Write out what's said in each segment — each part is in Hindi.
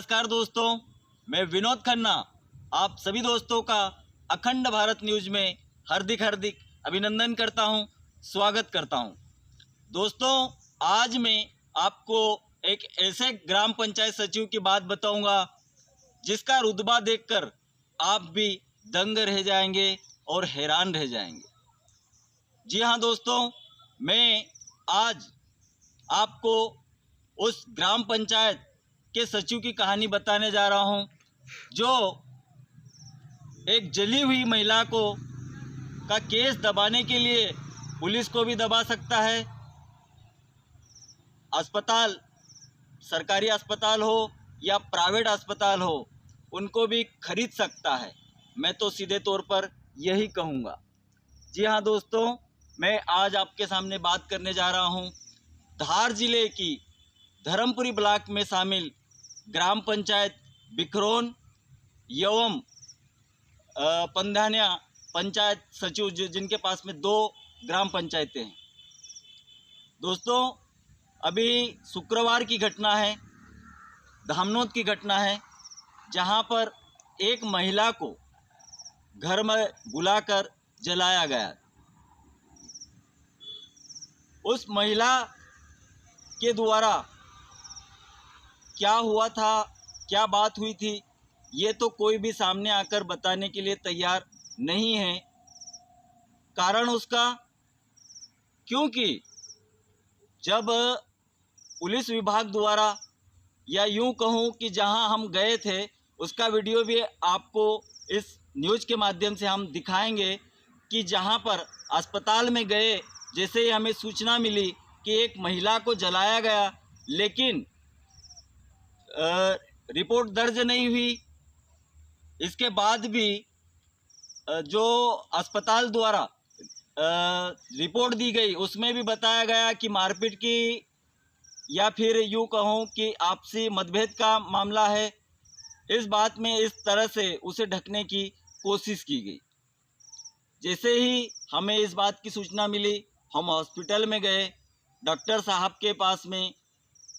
नमस्कार दोस्तों, मैं विनोद खन्ना आप सभी दोस्तों का अखंड भारत न्यूज में हार्दिक अभिनंदन करता हूं, स्वागत करता हूं। दोस्तों, आज मैं आपको एक ऐसे ग्राम पंचायत सचिव की बात बताऊंगा जिसका रुतबा देखकर आप भी दंग रह जाएंगे और हैरान रह जाएंगे। जी हाँ दोस्तों, मैं आज आपको उस ग्राम पंचायत के सचिव की कहानी बताने जा रहा हूं जो एक जली हुई महिला को का केस दबाने के लिए पुलिस को भी दबा सकता है, अस्पताल, सरकारी अस्पताल हो या प्राइवेट अस्पताल हो, उनको भी खरीद सकता है। मैं तो सीधे तौर पर यही कहूँगा। जी हाँ दोस्तों, मैं आज आपके सामने बात करने जा रहा हूँ धार जिले की धर्मपुरी ब्लॉक में शामिल ग्राम पंचायत बिखरौन एवं पंधानिया पंचायत सचिव जिनके पास में 2 ग्राम पंचायतें हैं। दोस्तों, अभी शुक्रवार की घटना है, धामनोद की घटना है, जहां पर एक महिला को घर में बुलाकर जलाया गया। उस महिला के द्वारा क्या हुआ था, क्या बात हुई थी, ये तो कोई भी सामने आकर बताने के लिए तैयार नहीं है। कारण उसका, क्योंकि जब पुलिस विभाग द्वारा, या यूं कहूं कि जहां हम गए थे, उसका वीडियो भी आपको इस न्यूज़ के माध्यम से हम दिखाएंगे कि जहां पर अस्पताल में गए, जैसे ही हमें सूचना मिली कि एक महिला को जलाया गया, लेकिन रिपोर्ट दर्ज नहीं हुई। इसके बाद भी जो अस्पताल द्वारा रिपोर्ट दी गई, उसमें भी बताया गया कि मारपीट की, या फिर यूँ कहूँ कि आपसी मतभेद का मामला है। इस बात में इस तरह से उसे ढकने की कोशिश की गई। जैसे ही हमें इस बात की सूचना मिली, हम हॉस्पिटल में गए डॉक्टर साहब के पास में,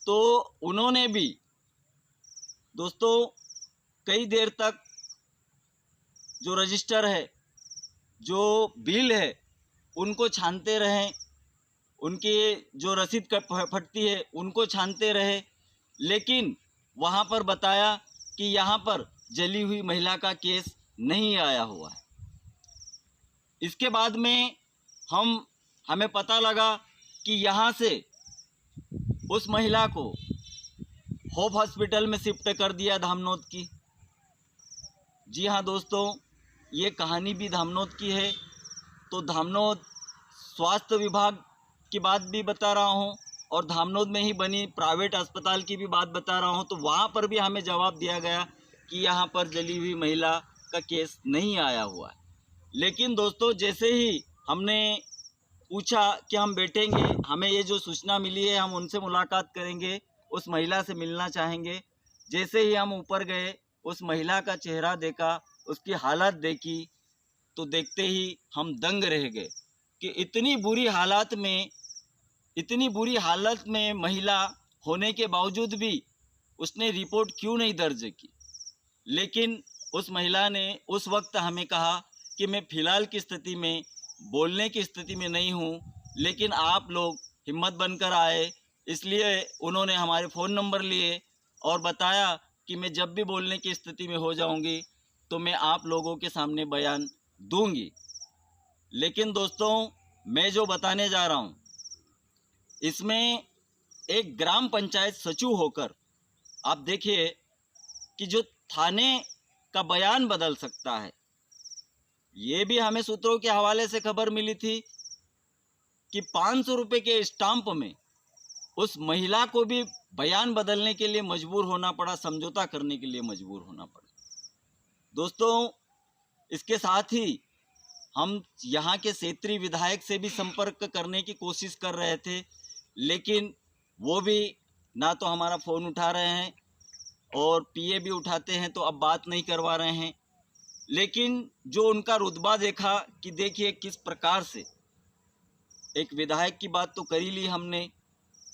तो उन्होंने भी दोस्तों कई देर तक जो रजिस्टर है, जो बिल है, उनको छानते रहें, उनकी जो रसीद फटती है उनको छानते रहे, लेकिन वहाँ पर बताया कि यहाँ पर जली हुई महिला का केस नहीं आया हुआ है। इसके बाद में हमें पता लगा कि यहाँ से उस महिला को होप हॉस्पिटल में शिफ्ट कर दिया, धामनोद की। जी हाँ दोस्तों, ये कहानी भी धामनोद की है। तो धामनोद स्वास्थ्य विभाग की बात भी बता रहा हूँ और धामनोद में ही बनी प्राइवेट अस्पताल की भी बात बता रहा हूँ। तो वहाँ पर भी हमें जवाब दिया गया कि यहाँ पर जली हुई महिला का केस नहीं आया हुआ है। लेकिन दोस्तों, जैसे ही हमने पूछा कि हम बैठेंगे, हमें ये जो सूचना मिली है, हम उनसे मुलाकात करेंगे, उस महिला से मिलना चाहेंगे। जैसे ही हम ऊपर गए, उस महिला का चेहरा देखा, उसकी हालत देखी, तो देखते ही हम दंग रह गए कि इतनी बुरी हालत में महिला होने के बावजूद भी उसने रिपोर्ट क्यों नहीं दर्ज की। लेकिन उस महिला ने उस वक्त हमें कहा कि मैं फ़िलहाल की स्थिति में बोलने की स्थिति में नहीं हूँ, लेकिन आप लोग हिम्मत बनकर आए, इसलिए उन्होंने हमारे फ़ोन नंबर लिए और बताया कि मैं जब भी बोलने की स्थिति में हो जाऊंगी तो मैं आप लोगों के सामने बयान दूंगी। लेकिन दोस्तों, मैं जो बताने जा रहा हूँ, इसमें एक ग्राम पंचायत सचिव होकर आप देखिए कि जो थाने का बयान बदल सकता है। ये भी हमें सूत्रों के हवाले से खबर मिली थी कि 500 रुपये के स्टाम्प में उस महिला को भी बयान बदलने के लिए मजबूर होना पड़ा, समझौता करने के लिए मजबूर होना पड़ा। दोस्तों, इसके साथ ही हम यहाँ के क्षेत्रीय विधायक से भी संपर्क करने की कोशिश कर रहे थे, लेकिन वो भी ना तो हमारा फ़ोन उठा रहे हैं और पीए भी उठाते हैं तो अब बात नहीं करवा रहे हैं। लेकिन जो उनका रुतबा देखा कि देखिए किस प्रकार से, एक विधायक की बात तो कर ही ली हमने,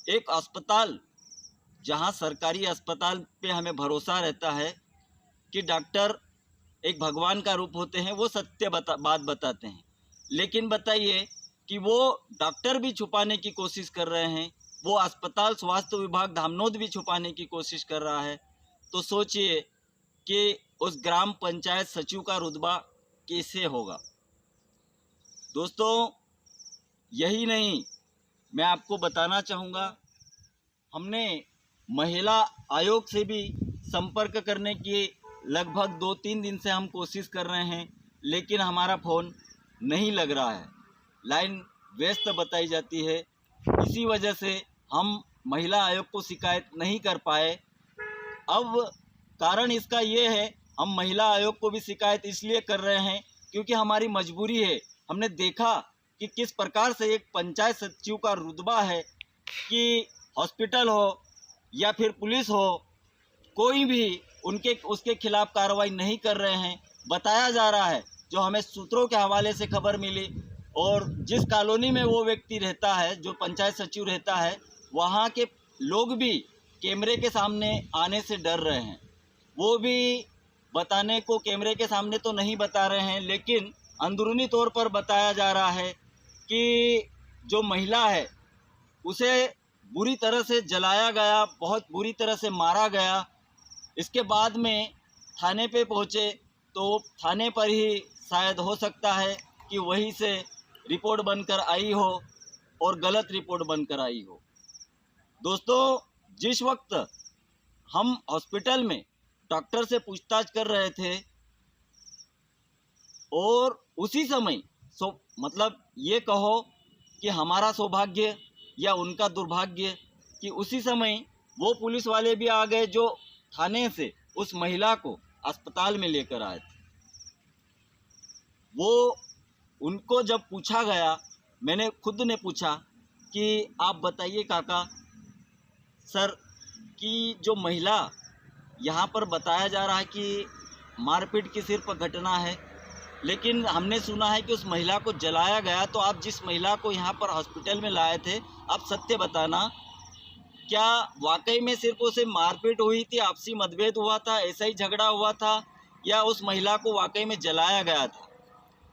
एक अस्पताल जहां सरकारी अस्पताल पे हमें भरोसा रहता है कि डॉक्टर एक भगवान का रूप होते हैं, वो सत्य बात बताते हैं। लेकिन बताइए कि वो डॉक्टर भी छुपाने की कोशिश कर रहे हैं, वो अस्पताल स्वास्थ्य विभाग धामनोद भी छुपाने की कोशिश कर रहा है। तो सोचिए कि उस ग्राम पंचायत सचिव का रुतबा कैसे होगा। दोस्तों, यही नहीं, मैं आपको बताना चाहूँगा, हमने महिला आयोग से भी संपर्क करने की लगभग 2-3 दिन से हम कोशिश कर रहे हैं, लेकिन हमारा फ़ोन नहीं लग रहा है, लाइन व्यस्त बताई जाती है। इसी वजह से हम महिला आयोग को शिकायत नहीं कर पाए। अब कारण इसका ये है, हम महिला आयोग को भी शिकायत इसलिए कर रहे हैं क्योंकि हमारी मजबूरी है। हमने देखा कि किस प्रकार से एक पंचायत सचिव का रुतबा है कि हॉस्पिटल हो या फिर पुलिस हो, कोई भी उसके खिलाफ कार्रवाई नहीं कर रहे हैं। बताया जा रहा है, जो हमें सूत्रों के हवाले से खबर मिली, और जिस कॉलोनी में वो व्यक्ति रहता है, जो पंचायत सचिव रहता है, वहाँ के लोग भी कैमरे के सामने आने से डर रहे हैं। वो भी बताने को कैमरे के सामने तो नहीं बता रहे हैं, लेकिन अंदरूनी तौर पर बताया जा रहा है कि जो महिला है उसे बुरी तरह से जलाया गया, बहुत बुरी तरह से मारा गया। इसके बाद में थाने पे पहुँचे तो थाने पर ही शायद हो सकता है कि वहीं से रिपोर्ट बनकर आई हो और गलत रिपोर्ट बनकर आई हो। दोस्तों, जिस वक्त हम हॉस्पिटल में डॉक्टर से पूछताछ कर रहे थे और उसी समय मतलब ये कहो कि हमारा सौभाग्य या उनका दुर्भाग्य कि उसी समय वो पुलिस वाले भी आ गए जो थाने से उस महिला को अस्पताल में लेकर आए थे। वो उनको जब पूछा गया, मैंने खुद ने पूछा कि आप बताइए काका सर कि जो महिला यहाँ पर बताया जा रहा है कि मारपीट की सिर्फ घटना है, लेकिन हमने सुना है कि उस महिला को जलाया गया। तो आप जिस महिला को यहाँ पर हॉस्पिटल में लाए थे, आप सत्य बताना, क्या वाकई में सिर्फ उसे मारपीट हुई थी, आपसी मतभेद हुआ था, ऐसा ही झगड़ा हुआ था, या उस महिला को वाकई में जलाया गया था?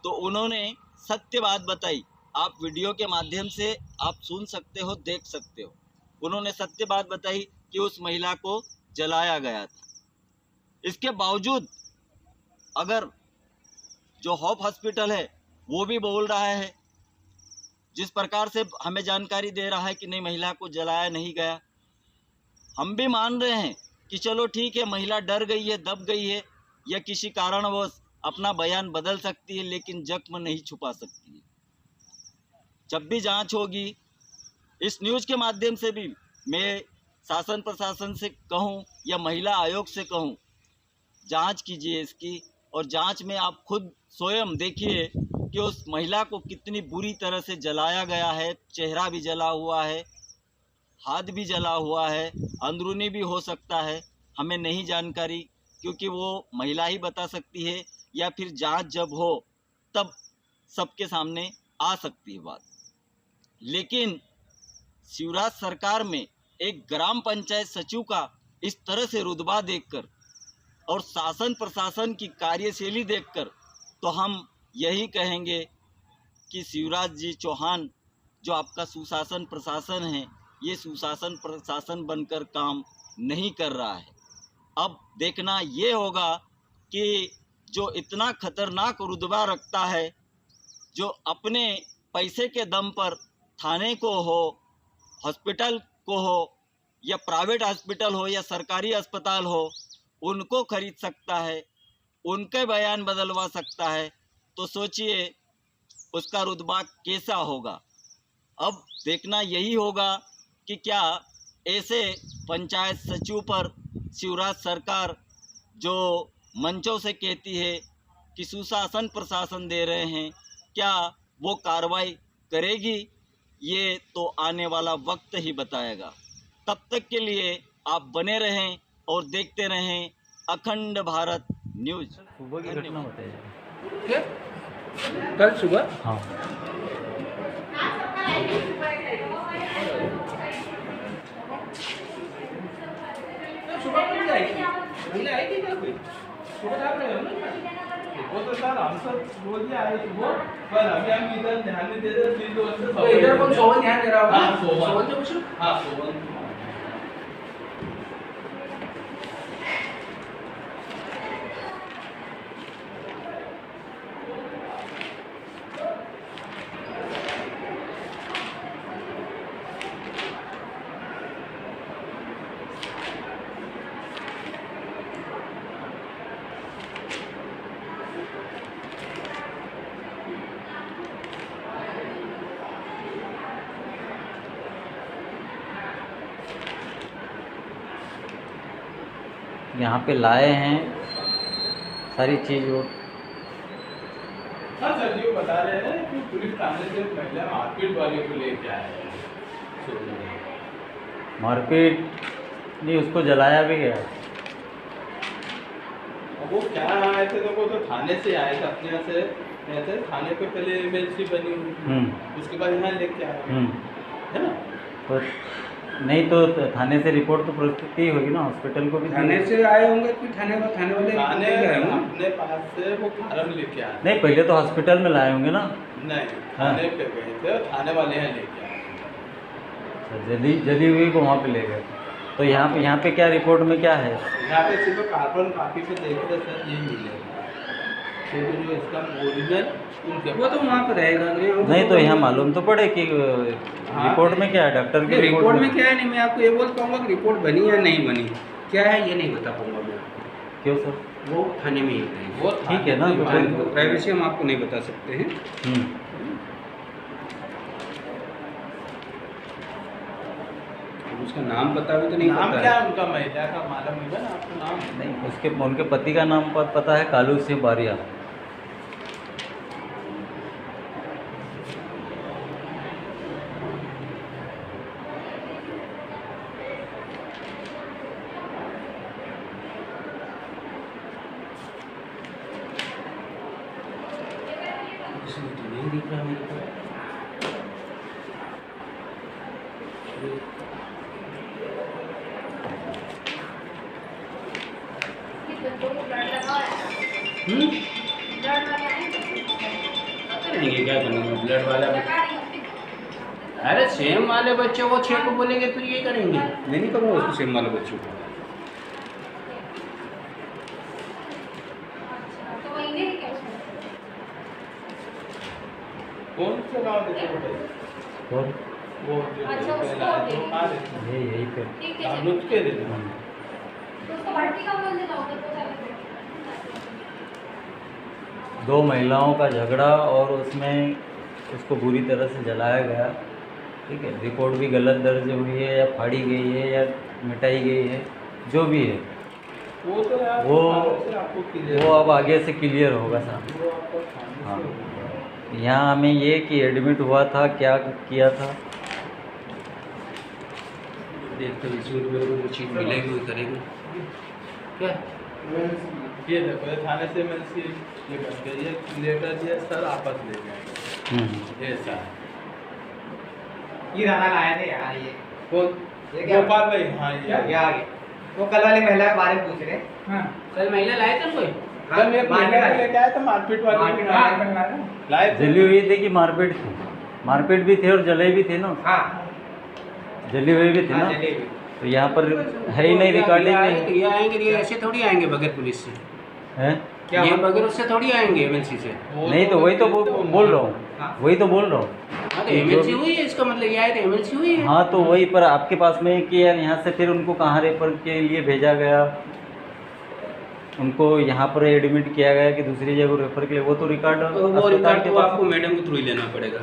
तो उन्होंने सत्य बात बताई। आप वीडियो के माध्यम से आप सुन सकते हो, देख सकते हो। उन्होंने सत्य बात बताई कि उस महिला को जलाया गया था। इसके बावजूद अगर जो होप हॉस्पिटल है वो भी बोल रहा है, जिस प्रकार से हमें जानकारी दे रहा है कि नहीं, महिला को जलाया नहीं गया। हम भी मान रहे हैं कि चलो ठीक है, महिला डर गई है, दब गई है, या किसी कारणवश अपना बयान बदल सकती है, लेकिन जख्म नहीं छुपा सकती है। जब भी जांच होगी, इस न्यूज़ के माध्यम से भी मैं शासन प्रशासन से कहूं या महिला आयोग से कहूं, जांच कीजिए इसकी, और जांच में आप खुद स्वयं देखिए कि उस महिला को कितनी बुरी तरह से जलाया गया है। चेहरा भी जला हुआ है, हाथ भी जला हुआ है, अंदरूनी भी हो सकता है, हमें नहीं जानकारी, क्योंकि वो महिला ही बता सकती है, या फिर जांच जब हो तब सबके सामने आ सकती है बात। लेकिन शिवराज सरकार में एक ग्राम पंचायत सचिव का इस तरह से रुतबा देखकर और शासन प्रशासन की कार्यशैली देखकर तो हम यही कहेंगे कि शिवराज जी चौहान जो आपका सुशासन प्रशासन है, ये सुशासन प्रशासन बनकर काम नहीं कर रहा है। अब देखना ये होगा कि जो इतना खतरनाक रुतबा रखता है, जो अपने पैसे के दम पर थाने को हो, हॉस्पिटल को हो, या प्राइवेट हॉस्पिटल हो या सरकारी अस्पताल हो, उनको खरीद सकता है, उनके बयान बदलवा सकता है, तो सोचिए उसका रुतबा कैसा होगा। अब देखना यही होगा कि क्या ऐसे पंचायत सचिव पर शिवराज सरकार जो मंचों से कहती है कि सुशासन प्रशासन दे रहे हैं, क्या वो कार्रवाई करेगी? ये तो आने वाला वक्त ही बताएगा। तब तक के लिए आप बने रहें और देखते रहें अखंड भारत न्यूज़। सुबह की घटना बताइए। क्या? कल सुबह? हाँ, महिला आई थी क्या कोई? सुबह आप रहे हो ना? वो तो सर हम सब रोज ही आए सुबह, पर अभी हम इधर ध्यान नहीं दे रहे, फिर जो है तो इधर कौन सोवन ध्यान दे रहा होगा? हाँ, सोवन। सोवन से पूछो। हाँ सोवन। यहाँ पे लाए हैं सारी चीज़ वो। हाँ सर जी वो बता रहे हैं कि पुलिस थाने से महिला मारपीट वाले को लेके आए हैं। मारपीट नहीं, उसको जलाया भी गया। अब वो क्या आए थे, तो वो तो थाने से आए थे, अपने यहाँ से ऐसे थाने पे पहले एमएलसी बनी हुई, उसके बाद यहाँ लेके आए है ना। तो नहीं तो थाने से रिपोर्ट तो प्रस्तुत की होगी ना, हॉस्पिटल को भी दी। थाने से आए होंगे कि थाने वाले थाने लेके आए होंगे? अपने पास से वो फार्म लेके आए। नहीं, पहले तो हॉस्पिटल में लाए होंगे ना। नहीं, हाँ। थाने पे गए थे, थाने वाले यहाँ लेके आए। अच्छा, जली हुई को वहाँ पे ले गए। तो यहाँ पे क्या रिपोर्ट में क्या है? यहाँ पे सिर्फ कार्बन कॉपी पे देखे तो सर ये मिलेगा, क्योंकि जो इसका ओरिजिनल उनके वो तो वहाँ पे रहेगा। नहीं तो यहाँ मालूम तो पड़े कि रिपोर्ट में क्या है, डॉक्टर की रिपोर्ट में क्या है। नहीं, मैं आपको ये बोल पाऊंगा कि रिपोर्ट बनी या नहीं बनी, क्या है ये नहीं बता पाऊंगा मैं। क्यों सर? वो थाने में ही करेंगे। वो ठीक है ना, तो फिर प्राइवेसी हम आपको नहीं बता सकते हैं। उसका नाम पता भी तो नहीं नाम पता क्या है। है उनका, महिला का मालूम होगा ना आपको नाम? नहीं, उनके पति का नाम पता है, कालू सिंह बारिया। इसमें तो नहीं दिख रहा मेरे को। करेंगे क्या करना है ब्लड वाला? अरे सेम वाले बच्चे वो 6 को बोलेंगे तो ये करेंगे। मैं नहीं करूँगा उसको सेम वाले बच्चों को। कौन सा गाँव देते बताइए? और वो जो अच्छा, उसको पहला है, दे तो कहाँ देते हैं? यही पे ठीक है, दानुज के देते हैं। तो उसको भर्ती का बोल देना उधर को चले। 2 महिलाओं का झगड़ा और उसमें उसको बुरी तरह से जलाया गया। ठीक है, रिपोर्ट भी गलत दर्ज हुई है या फाड़ी गई है या मिटाई गई है, जो भी है वो तो यार वो थाने से आपको clear वो अब आगे से क्लियर होगा साहब। वो आपको थाने से हाँ। होगा। यहाँ हमें ये कि एडमिट हुआ था, क्या किया था। देखते हैं इसमें मेरे को जो चीज़ मिलेगी वो करेंगे। क्या? ये देखो ये थाने से एमएलसी ये करके ये लेटर दिया सर आपस ले जाएंगे, ऐसा है। ये राना लाया थे यार ये कौन? ये क्या? गोपाल भाई, हाँ ये ये आ गए। वो कल वाली महिला के बारे में पूछ रहे। हाँ, कल महिला लाए थे कोई? कल एक महिला को लेके आया था मारपीट वाले मारपीट हाँ, वाले बनवा रहे हैं। लाए थे। जली हुई थी कि मारपीट थी? मारपीट भी थी और जले भी थे ना, हाँ जली हुई भी थी हाँ, ना। जलेबी। तो यहाँ पर है ही नहीं, रिकॉर्डिंग नहीं ये आएंगे, ये ऐसे थोड़ी आएंगे बगैर पुलिस से। है। क्या ये मतलब? बगैर उससे थोड़ी आएंगे एमएलसी से। वो नहीं तो वही तो बोल रहा हूँ, हाँ। वही तो बोल रहा हूँ। हाँ तो एमएलसी हुई है, इसका मतलब ये आए तो एमएलसी हुई है। हाँ तो वही, पर आपके पास में कि यार यहाँ से फिर उनको कहाँ रेफर के लिए भेजा गया, उनको यहाँ पर एडमिट किया गया कि दूसरी जगह रेफर के लिए, वो तो रिकॉर्ड तो वो अस्पताल रिकॉर्ड के तो पास। आपको मैडम के थ्रू ही लेना पड़ेगा,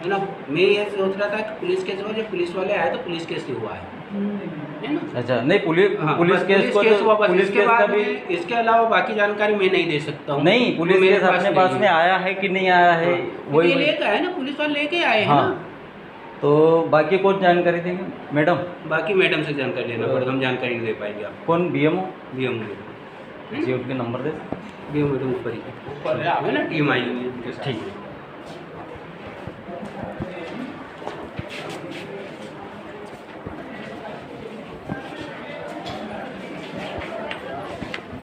है ना। मैं ये सोच रहा था कि पुलिस केस हुआ, जब पुलिस वाले आए तो पुलिस केस ही हुआ है ना। अच्छा, नहीं पुलिस हाँ, पुलिस बस केस को हुआ, तो बस पुलिस इसके केस का बाद भी में इसके अलावा बाकी जानकारी मैं नहीं दे सकता हूँ। नहीं, पुलिस मेरे केस अपने पास नहीं में है। आया है कि नहीं आया है, वही वही लेके आए ना, पुलिस वाले लेके आए हैं हाँ। ना। तो बाकी कौन जानकारी देंगे मैडम? बाकी मैडम से जानकारी लेना पड़ेगा, हम जानकारी नहीं दे पाएंगे आपको। कौन बीएमओ बीएम जी, उनके नंबर दे। बीएम मैडम ऊपर ही ऊपर है है ना, टीम आई हुई है। ठीक है।